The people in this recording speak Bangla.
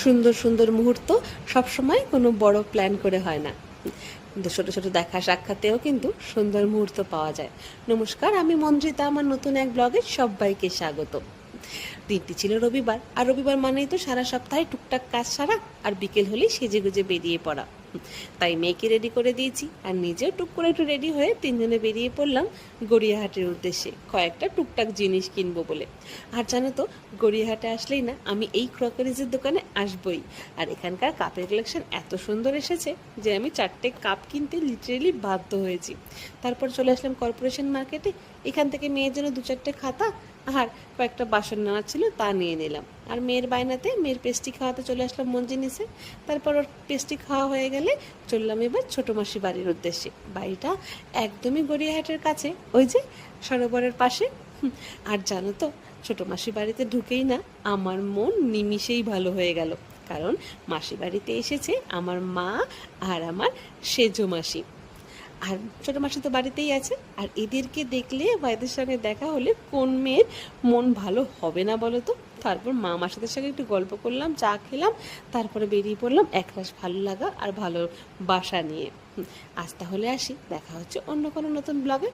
সুন্দর সুন্দর মুহূর্ত সবসময় কোনো বড় প্ল্যান করে হয় না, কিন্তু ছোটো ছোটো দেখা সাক্ষাতেও কিন্তু সুন্দর মুহূর্ত পাওয়া যায়। নমস্কার, আমি মঞ্জিতা, আমার নতুন এক ব্লগে সবাইকে স্বাগত। দিনটি ছিল রবিবার, আর রবিবার মানেই তো সারা সপ্তাহে টুকটাক কাজ সারা আর বিকেল হলেই সেজেগুজে বেরিয়ে পড়া। তাই মেয়েকে রেডি করে দিয়েছি আর নিজেও টুক করে একটু রেডি হয়ে তিনজনে বেরিয়ে পড়লাম গড়িয়াহাটের উদ্দেশ্যে কয়েকটা টুকটাক জিনিস কিনবো বলে। আর জানো তো, গড়িয়াহাটে আসলেই না আমি এই ক্রকারিজের দোকানে আসবই। আর এখানকার কাপের কালেকশন এত সুন্দর এসেছে যে আমি 4টে কাপ কিনতে লিটারেলি বাধ্য হয়েছি। তারপর চলে আসলাম কর্পোরেশন মার্কেটে, এখান থেকে মেয়ের জন্য 2-4টে খাতা আর কয়েকটা বাসন নেওয়া ছিল, তা নিয়ে নিলাম। আর মেয়ের বায়নাতে মেয়ের পেস্ট্রি খাওয়াতে চলে আসলাম মঞ্জিনিসে। তারপর ওর পেস্ট্রি খাওয়া হয়ে গেলে চললাম এবার ছোটো মাসি বাড়ির উদ্দেশ্যে। বাড়িটা একদমই গড়িয়াহাটের কাছে, ওই যে সরোবরের পাশে। আর জানো তো, ছোটো মাসি বাড়িতে ঢুকেই না আমার মন নিমিষেই ভালো হয়ে গেল, কারণ মাসি বাড়িতে এসেছে আমার মা আর আমার সেজো মাসি। আর ছোটো মাসি তো বাড়িতেই আছে, আর এদেরকে দেখলে বা এদের সঙ্গে দেখা হলে কোন মেয়ের মন ভালো হবে না বলো তো। তারপর মা মাসিদের সঙ্গে একটু গল্প করলাম, চা খেলাম, তারপরে বেরিয়ে পড়লাম একরাশ ভালো লাগা আর ভালো বাসা নিয়ে। আজ তাহলে আসি, দেখা হচ্ছে অন্য কোনো নতুন ব্লগে।